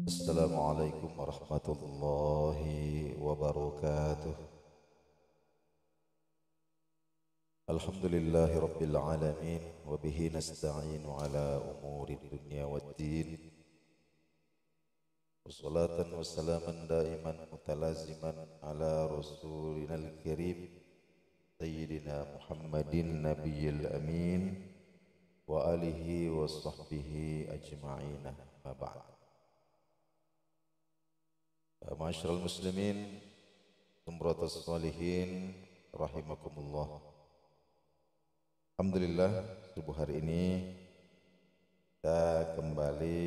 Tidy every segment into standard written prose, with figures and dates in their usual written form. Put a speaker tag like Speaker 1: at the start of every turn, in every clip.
Speaker 1: Assalamualaikum warahmatullahi wabarakatuh. Alhamdulillahi rabbil alamin wa bihi nasta'inu ala umuri dunya waddin. Wassalatan wassalaman daiman mutalaziman ala rasulinal karim sayyidina Muhammadin nabiyil amin wa alihi wa sahbihi ajma'in. Ma ba'd. Ma'asyiral muslimin, umratus salihin rahimakumullah. Alhamdulillah, subuh hari ini kita kembali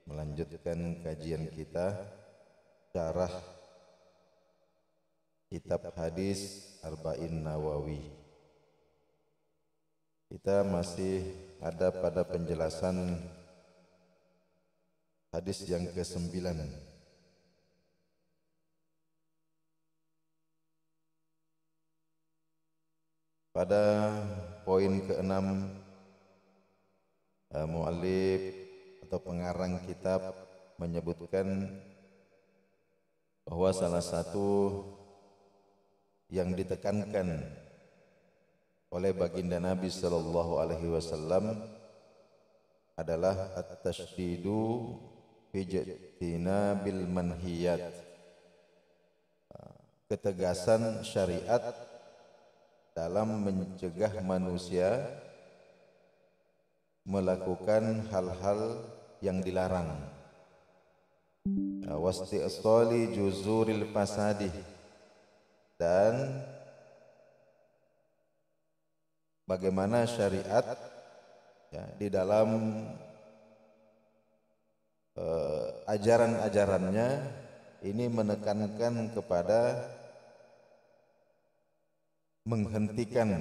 Speaker 1: melanjutkan kajian kita syarah kitab hadis Arba'in Nawawi. Kita masih ada pada penjelasan hadis yang ke-9. Pada poin ke-6, muallif atau pengarang kitab menyebutkan bahwa salah satu yang ditekankan oleh baginda Nabi sallallahu alaihi wasallam adalah at-tashdidu fi ijtinabil manhiyat, ketegasan syariat dalam mencegah manusia melakukan hal-hal yang dilarang. Wasti'sali juzuril fasadi, dan bagaimana syariat di dalam ajaran-ajarannya ini menekankan kepada menghentikan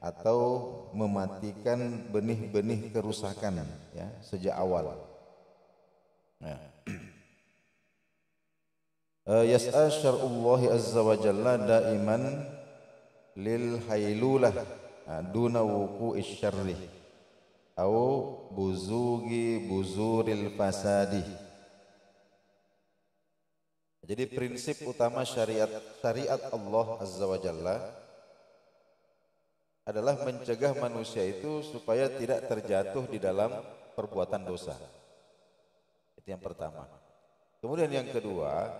Speaker 1: atau mematikan benih-benih kerusakan sejak awal. Yas'a syar'ullahi azza wa jalla daiman lil haylulah duna wuqu'ish syarri au buzugi buzuril fasadi. Jadi prinsip utama syariat Allah azza wa jalla adalah mencegah manusia itu supaya tidak terjatuh di dalam perbuatan dosa. Itu yang pertama. Kemudian yang kedua,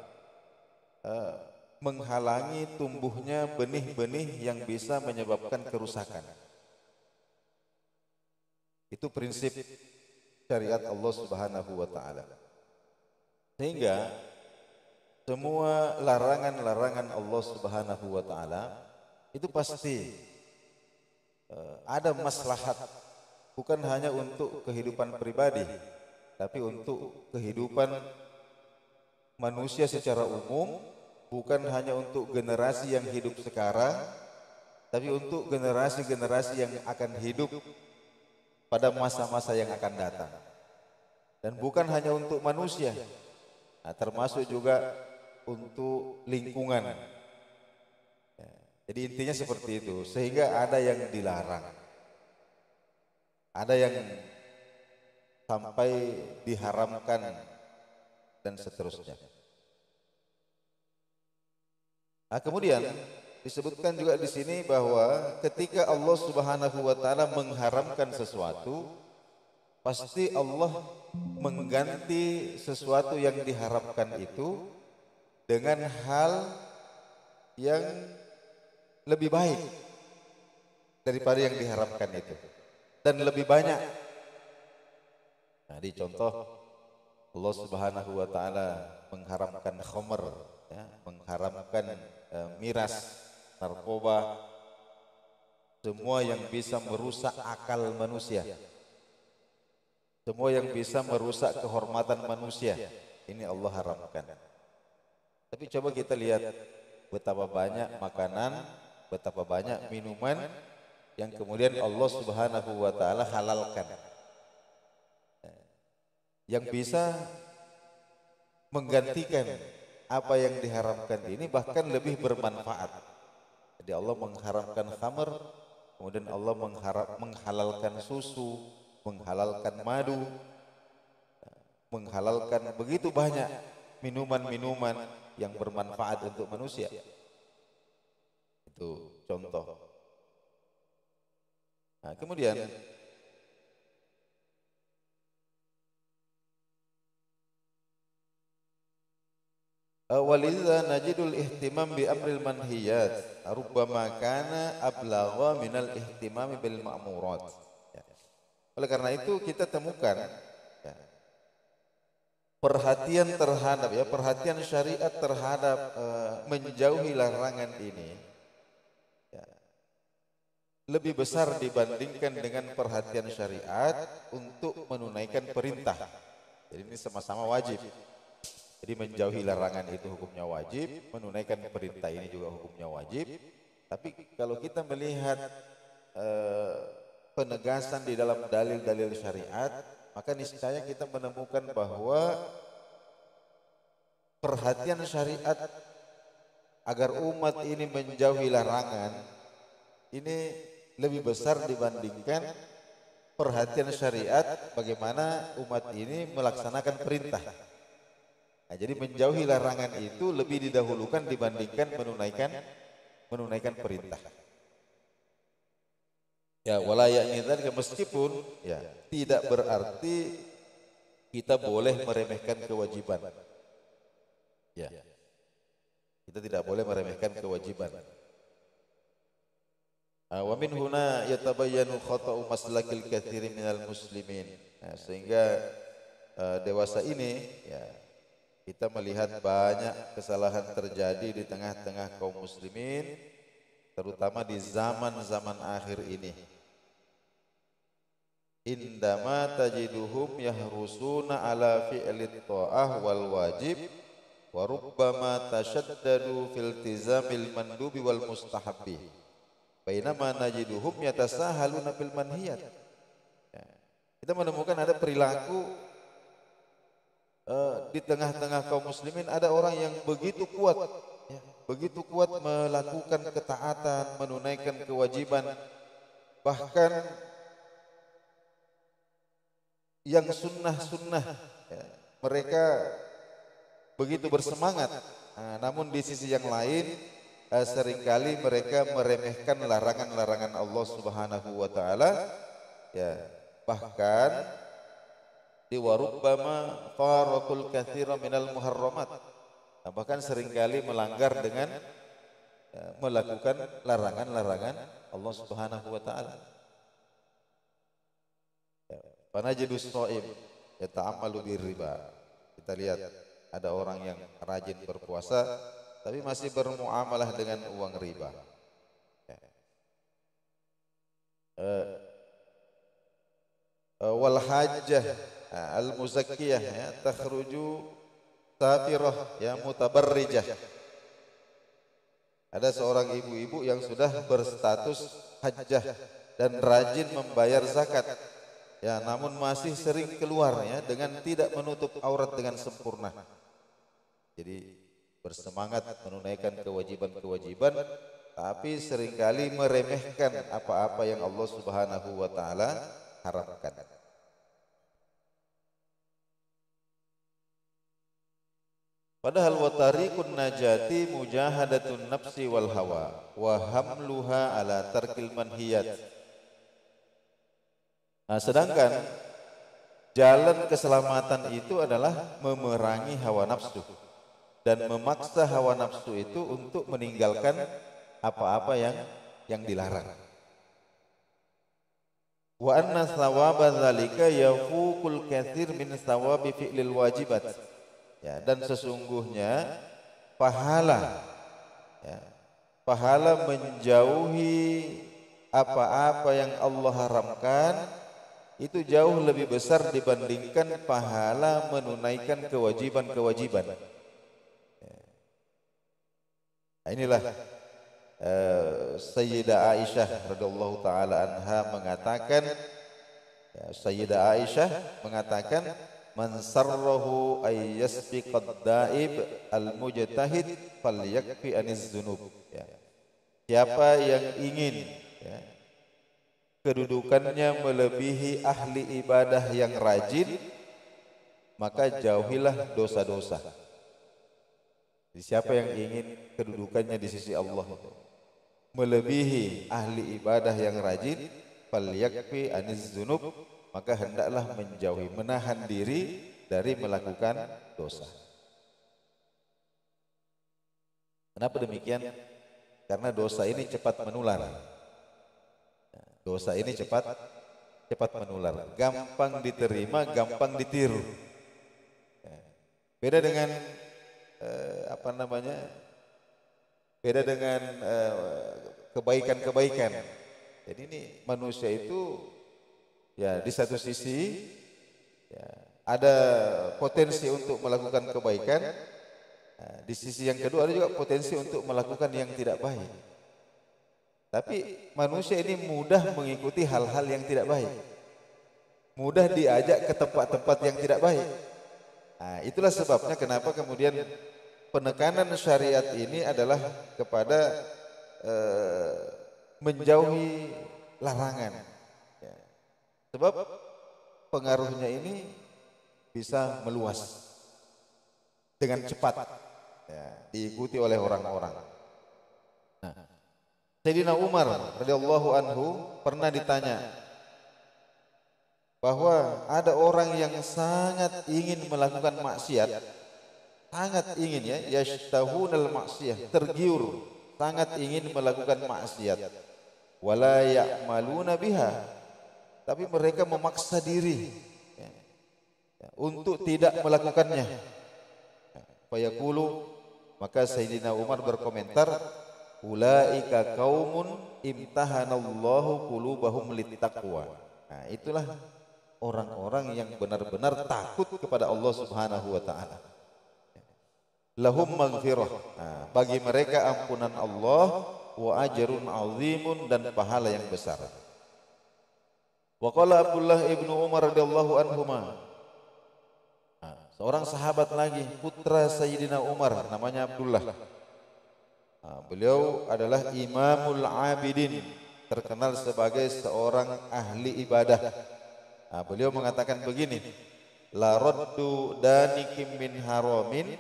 Speaker 1: menghalangi tumbuhnya benih-benih yang bisa menyebabkan kerusakan. Itu prinsip syariat Allah Subhanahu wa taala. Sehingga semua larangan-larangan Allah Subhanahu wa taala itu pasti ada maslahat, bukan hanya untuk kehidupan pribadi, tapi untuk kehidupan manusia secara umum, bukan hanya untuk generasi yang hidup sekarang, tapi untuk generasi-generasi yang akan hidup pada masa-masa yang akan datang. Dan bukan hanya untuk manusia, termasuk juga untuk lingkungan. Jadi intinya seperti itu, sehingga ada yang dilarang, ada yang sampai diharamkan, dan seterusnya. Kemudian disebutkan juga di sini bahwa ketika Allah Subhanahu wa taala mengharamkan sesuatu, pasti Allah mengganti sesuatu yang diharapkan itu dengan hal yang lebih baik daripada yang diharapkan itu, dan lebih banyak. Di contoh, Allah Subhanahu wa taala mengharamkan khamr, mengharamkan miras, narkoba, semua yang bisa merusak akal manusia, semua yang bisa merusak kehormatan manusia, ini Allah haramkan. Tapi coba kita lihat betapa banyak makanan, betapa banyak minuman yang kemudian Allah Subhanahu wa taala halalkan, yang bisa menggantikan apa yang diharamkan ini, bahkan lebih bermanfaat. Jadi Allah mengharamkan khamr, kemudian Allah menghalalkan susu, menghalalkan madu, menghalalkan begitu banyak minuman-minuman yang bermanfaat untuk manusia. Itu contoh. Nah, kemudian walidza najidul ihtimam bi amril manhiyat rubbama kana ablagha minal ihtimami bil ma'murat. Ya. Oleh karena itu kita temukan ya, perhatian terhadap perhatian syariat terhadap menjauhi larangan ini ya, lebih besar dibandingkan dengan perhatian syariat untuk menunaikan perintah. Jadi ini sama-sama wajib. Jadi menjauhi larangan itu hukumnya wajib, menunaikan perintah ini juga hukumnya wajib. Tapi kalau kita melihat penegasan di dalam dalil-dalil syariat, maka niscaya kita menemukan bahwa perhatian syariat agar umat ini menjauhi larangan ini lebih besar dibandingkan perhatian syariat bagaimana umat ini melaksanakan perintah. Nah, jadi menjauhi larangan itu lebih didahulukan dibandingkan menunaikan perintah. Ya, wala ya'ni dzalika, meskipun ya tidak berarti kita boleh meremehkan kewajiban. Ya. Kita tidak boleh meremehkan kewajiban. Wa min huna yatabayyanu khata'u maslakil katsiri minal muslimin. Nah, sehingga dewasa ini ya kita melihat banyak kesalahan terjadi di tengah-tengah kaum muslimin, terutama di zaman-zaman akhir ini. Indama tajiduhum yahrusuna ala fi'lit ta'ah wal wajib wa rubbama tashaddadu fil tizamil mandubi wal mustahabbi. Bainama najiduhum yatasahaluna fil manhiyat. Ya. Kita menemukan ada perilaku di tengah-tengah kaum muslimin ada orang yang begitu kuat ya, begitu kuat melakukan ketaatan, menunaikan kewajiban, bahkan yang sunnah-sunnah ya, mereka begitu bersemangat. Nah, namun di sisi yang lain seringkali mereka meremehkan larangan-larangan Allah Subhanahu wa taala ya, bahkan di warubbama farakul katsira minal muharramat. Nah, bahkan seringkali melanggar dengan ya, melakukan larangan-larangan Allah Subhanahu wa taala. Panajidus shaim yata'ammalu birriba. Kita lihat ada orang yang rajin berpuasa tapi masih bermuamalah dengan uang riba. Wal hajjah al-muzakkiyah ya, takhruju safirah ya mutabarrijah. Ada seorang ibu-ibu yang sudah berstatus hajjah dan rajin membayar zakat. Ya, namun masih sering keluar ya dengan tidak menutup aurat dengan sempurna. Jadi bersemangat menunaikan kewajiban-kewajiban tapi seringkali meremehkan apa-apa yang Allah Subhanahu wa taala haramkan. Padahal wa tariqun najati mujahadatun nafsi wal hawa wa hamluha ala tarkil manhiyat. Nah, sedangkan jalan keselamatan itu adalah memerangi hawa nafsu dan memaksa hawa nafsu itu untuk meninggalkan apa-apa yang dilarang. Wa anna thawaba dzalika yafuqul katsir min thawabi fi'lil wajibat. Ya, dan sesungguhnya pahala ya, pahala menjauhi apa-apa yang Allah haramkan itu jauh lebih besar dibandingkan pahala menunaikan kewajiban-kewajiban. Nah, inilah Sayyidah Aisyah radhiyallahu taala anha mengatakan, ya, Sayyidah Aisyah mengatakan, man sarrahu ay yasbiqad daib al-mujtahid falyakfi aniz dzunub. Ya. Siapa yang ingin ya, kedudukannya melebihi ahli ibadah yang rajin, maka jauhilah dosa-dosa. Siapa yang ingin kedudukannya di sisi Allah itu melebihi ahli ibadah yang rajin, falyakfi aniz dzunub, maka hendaklah menjauhi, menahan diri dari melakukan dosa. Kenapa demikian? Karena dosa ini cepat menular. Dosa ini cepat menular, gampang diterima, gampang ditiru. Beda dengan beda dengan kebaikan-kebaikan. Jadi ini manusia itu ya di satu sisi ya, ada potensi untuk melakukan kebaikan, di sisi yang kedua ada juga potensi untuk melakukan yang tidak baik. Tapi manusia ini mudah mengikuti hal-hal yang tidak baik, mudah diajak ke tempat-tempat yang tidak baik. Nah, itulah sebabnya kenapa kemudian penekanan syariat ini adalah kepada menjauhi larangan. Ya. Sebab pengaruhnya ini bisa meluas dengan cepat, ya, diikuti oleh orang-orang. Nah, Sayyidina Umar radhiyallahu anhu pernah ditanya bahwa ada orang yang sangat ingin melakukan maksiat, sangat ingin, ya, yashtahunal maksiyah, tergiur, sangat ingin melakukan maksiat, wala ya'maluna biha, tapi mereka memaksa diri untuk tidak melakukannya. Fayaqulu, maka Sayyidina Umar berkomentar, ulaika qaumun imtahanallahu qulubahum littaqwa. Nah, itulah orang-orang yang benar-benar takut kepada Allah Subhanahu wa taala. Lahum maghfirah. Nah, bagi mereka ampunan Allah, wa ajrun azimun, dan pahala yang besar. Wa qala Abdullah ibnu Umar radhiyallahu anhuma. Nah, seorang sahabat lagi, putra Sayyidina Umar, namanya Abdullah. Nah, beliau adalah Imamul Abidin, terkenal sebagai seorang ahli ibadah. Nah, beliau mengatakan begini, la raddu danikim min haramin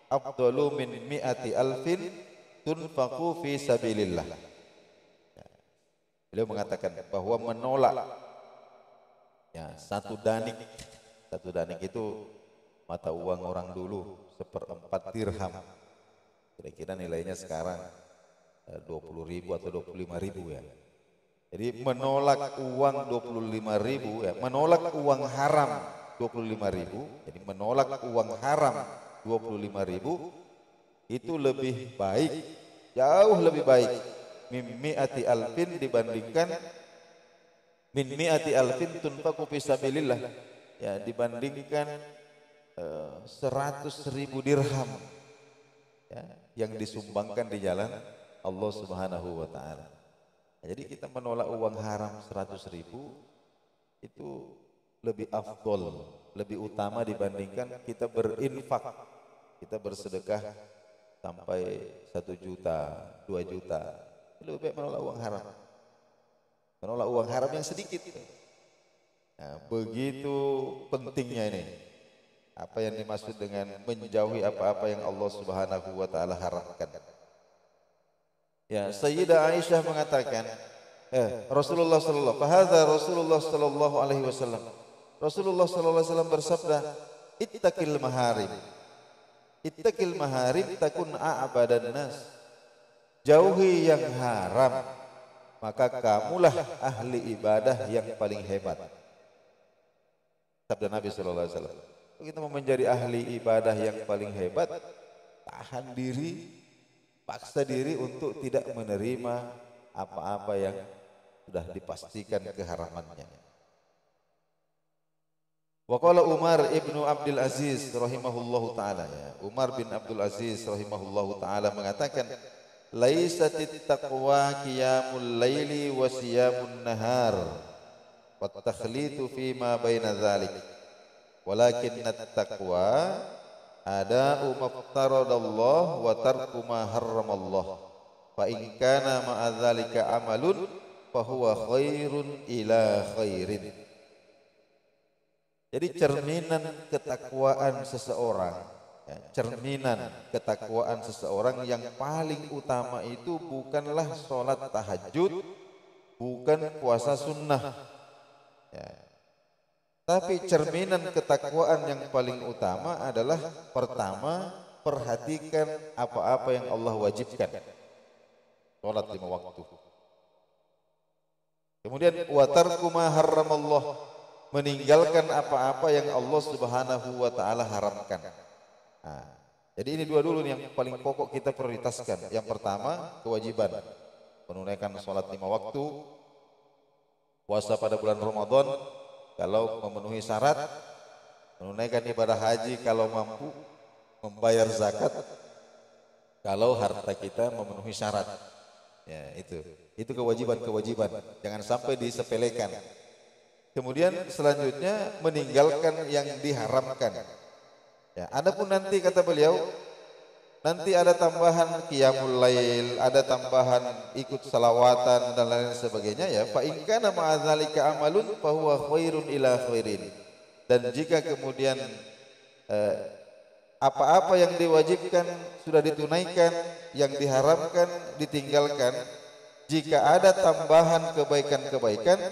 Speaker 1: afdalu min mi'ati alfin tunfaqu fi sabilillah. Beliau mengatakan bahwa menolak, ya, satu danik itu mata uang orang dulu 1/4 dirham. Kira-kira nilainya sekarang 20.000 atau 25.000, ya. Jadi menolak uang 25.000, ya, menolak uang haram 25.000. Jadi menolak uang haram 25.000 itu lebih baik, jauh lebih baik min mi'ati alfin, dibandingkan min mi'ati alfin tunfaqu fi sabilillah, ya, dibandingkan 100.000 dirham, ya, yang disumbangkan di jalan Allah Subhanahu wa taala. Jadi kita menolak uang haram 100.000 itu lebih afdol, lebih utama dibandingkan kita berinfak, kita bersedekah sampai 1 juta, 2 juta. Lebih baik menolak uang haram. Menolak uang haram yang sedikit. Nah, begitu pentingnya ini. Apa yang dimaksud dengan menjauhi apa-apa yang Allah Subhanahu wa taala haramkan. Ya, Sayyidah Aisyah mengatakan, Rasulullah sallallahu alaihi wasallam. Rasulullah sallallahu alaihi wasallam bersabda, ittaqil maharim. Ittaqil maharim takun a'badan nas. Jauhi yang haram, maka kamulah ahli ibadah yang paling hebat. Sabda Nabi sallallahu alaihi wasallam. Kita mau menjadi ahli ibadah yang paling hebat, tahan diri, paksa diri untuk tidak menerima apa-apa yang sudah dipastikan keharamannya. Wa qala Umar ibnu Abdul Aziz rahimahullahu taala, ya, Umar bin Abdul Aziz rahimahullahu taala mengatakan, laisatit taqwa qiyamul laili wa siyamun nahar wa takhlitu fi ma baina dzalik. Walakinnat taqwa ada'u maftaradallah wa tarku ma harramallah. Fa in kana ma'a dzalika amalun fa huwa khairun ila khairin. Jadi cerminan ketakwaan seseorang, ya, cerminan ketakwaan seseorang yang paling utama itu bukanlah sholat tahajud, bukan puasa sunnah, ya. Tapi cerminan ketakwaan yang paling utama adalah pertama, perhatikan apa-apa yang Allah wajibkan, sholat 5 waktu. Kemudian wa tarku ma harramallah, meninggalkan apa-apa yang Allah Subhanahu wa taala haramkan. Nah, jadi ini dua dulu nih yang paling pokok kita prioritaskan. Yang pertama, kewajiban menunaikan sholat 5 waktu, puasa pada bulan Ramadan kalau memenuhi syarat, menunaikan ibadah haji kalau mampu, membayar zakat kalau harta kita memenuhi syarat. Ya, itu kewajiban-kewajiban, jangan sampai disepelekan. Kemudian selanjutnya meninggalkan yang diharamkan. Ya, adapun nanti kata beliau, nanti ada tambahan qiyamul lail, ada tambahan ikut salawatan dan lain sebagainya, ya. Fa in kana ma'adzalika amalun fa huwa khairun ila khairin. Dan jika kemudian apa-apa yang diwajibkan sudah ditunaikan, yang diharamkan ditinggalkan, jika ada tambahan kebaikan-kebaikan,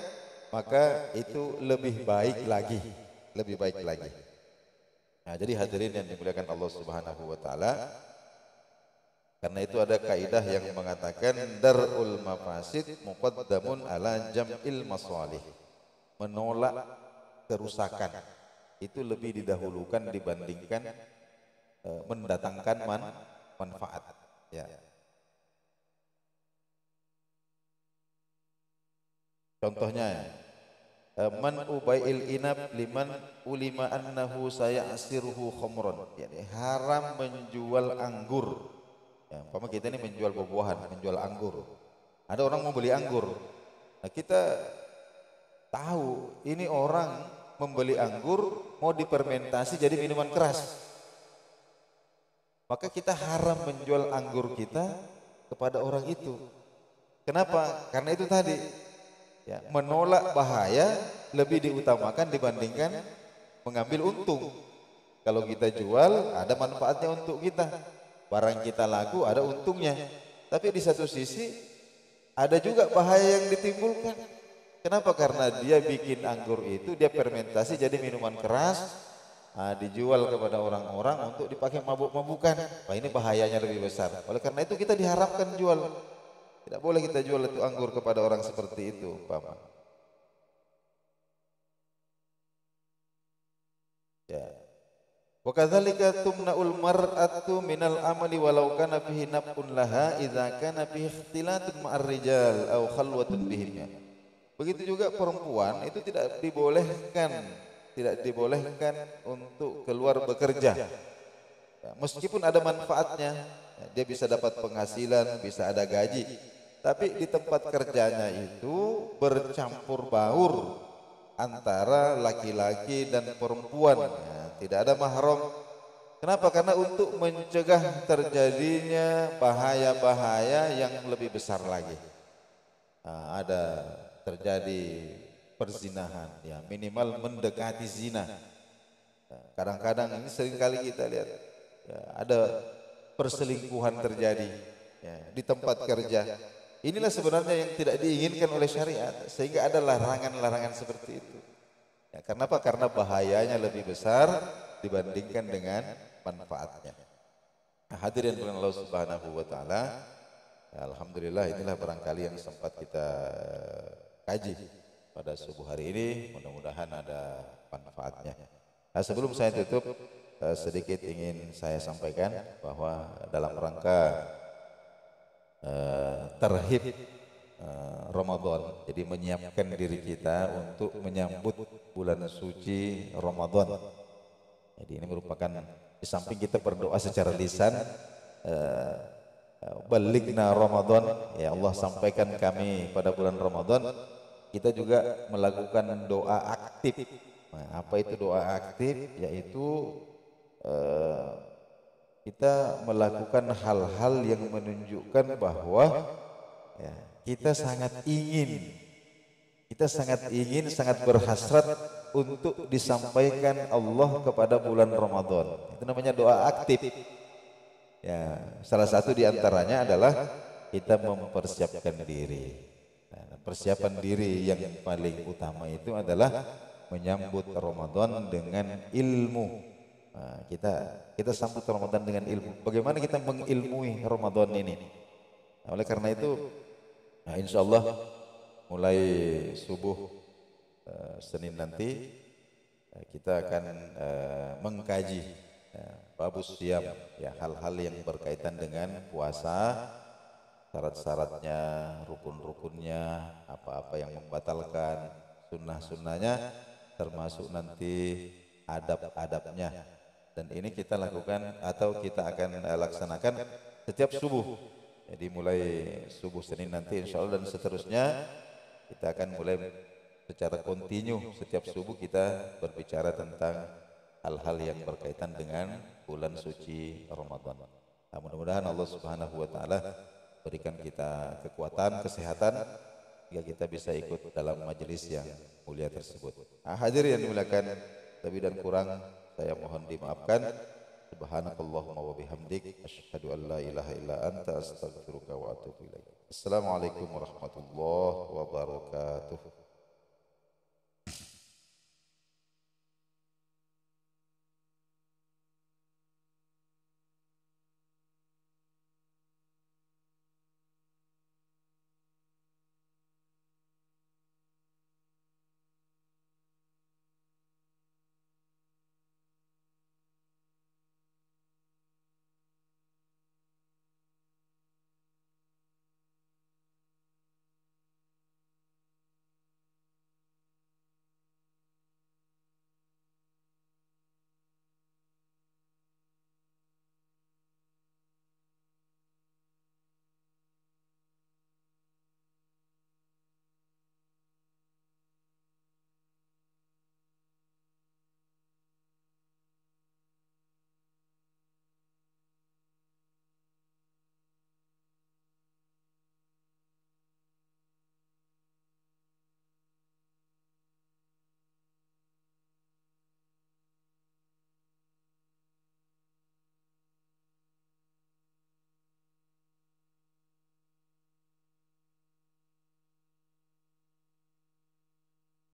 Speaker 1: maka itu lebih baik lagi, lebih baik lagi. Nah, jadi hadirin yang dimuliakan Allah Subhanahu wa taala, karena itu ada kaidah yang mengatakan darul mafasid muqaddamun ala jam'il masalih. Menolak kerusakan itu lebih didahulukan dibandingkan mendatangkan manfaat, ya. Contohnya, man ubai'il inab liman ulima annahu sayasiruhu khamron, yani haram menjual anggur. Ya, umpama kita ini menjual buah-buahan, menjual anggur. Ada orang mau beli anggur. Nah, kita tahu ini orang membeli anggur mau difermentasi jadi minuman keras. Maka kita haram menjual anggur kita kepada orang itu. Kenapa? Karena itu tadi, ya, menolak bahaya lebih diutamakan dibandingkan mengambil untung. Kalau kita jual ada manfaatnya untuk kita, barang kita laku ada untungnya. Tapi di satu sisi ada juga bahaya yang ditimbulkan. Kenapa? Karena dia bikin anggur itu, dia fermentasi jadi minuman keras. Dijual kepada orang-orang untuk dipakai mabuk-mabukan. Wah, ini bahayanya lebih besar. Oleh karena itu kita diharapkan jual. Tidak boleh kita jual itu anggur kepada orang seperti itu, umpama. Ya. Wa kadzalika tumna'ul mar'atu minal amali walau kana fihi naf'un laha idza kana fihi ikhtilatun ma'ar rijal aw khalwatun bihim. Begitu juga perempuan itu tidak dibolehkan untuk keluar bekerja, ya, meskipun ada manfaatnya, ya, dia bisa dapat penghasilan, bisa ada gaji, tapi di tempat kerjanya itu bercampur baur antara laki-laki dan perempuan, ya, tidak ada mahram. Kenapa? Karena untuk mencegah terjadinya bahaya-bahaya yang lebih besar lagi. Ada terjadi perzinahan, ya, minimal mendekati zina. Kadang-kadang ini sering kali kita lihat, ya, ada perselingkuhan terjadi, ya, di tempat kerja. Inilah sebenarnya yang tidak diinginkan oleh syariat, sehingga ada larangan-larangan seperti itu. Ya, kenapa? Karena bahayanya lebih besar dibandingkan dengan manfaatnya. Nah, hadirin dengan Allah Subhanahu wa taala, ya, alhamdulillah inilah barangkali yang sempat kita kaji pada subuh hari ini, mudah-mudahan ada manfaatnya. Nah, sebelum saya tutup, sedikit ingin saya sampaikan bahwa dalam rangka terhib Ramadan, jadi menyiapkan diri kita untuk menyambut bulan suci Ramadan. Jadi ini merupakan, di samping kita berdoa secara lisan, balighna Ramadan, ya Allah sampaikan kami pada bulan Ramadan, kita juga melakukan doa aktif. Nah, apa itu doa aktif? Yaitu kita melakukan hal-hal yang menunjukkan bahwa, ya, kita sangat ingin Kita sangat ingin, sangat berhasrat untuk disampaikan Allah kepada bulan Ramadan. Itu namanya doa aktif. Ya, salah satu di antaranya adalah kita mempersiapkan diri. Nah, persiapan diri yang paling utama itu adalah menyambut Ramadan dengan ilmu. Nah, kita sambut Ramadan dengan ilmu. Bagaimana kita mengilmui Ramadan ini? Nah, oleh karena itu, nah insya Allah mulai subuh Senin nanti kita akan mengkaji babus siam, ya hal-hal yang berkaitan dengan puasa, syarat-syaratnya, rukun-rukunnya, apa-apa yang membatalkan, sunnah-sunnahnya, termasuk nanti adab-adabnya. Dan ini kita lakukan atau kita akan laksanakan setiap subuh. Jadi mulai subuh Senin nanti insya Allah dan seterusnya kita akan mulai secara kontinu setiap subuh kita berbicara tentang hal-hal yang berkaitan dengan bulan suci Ramadan. Nah, mudah-mudahan Allah Subhanahu wa taala berikan kita kekuatan, kesehatan hingga kita bisa ikut dalam majelis yang mulia tersebut. Nah, hadirin yang dimuliakan, lebih dan kurang saya mohon dimaafkan. Subhanakallahumma wa bihamdik asyhadu an la ilaha illa anta astaghfiruka wa atubu ilaik. Assalamualaikum warahmatullahi wabarakatuh.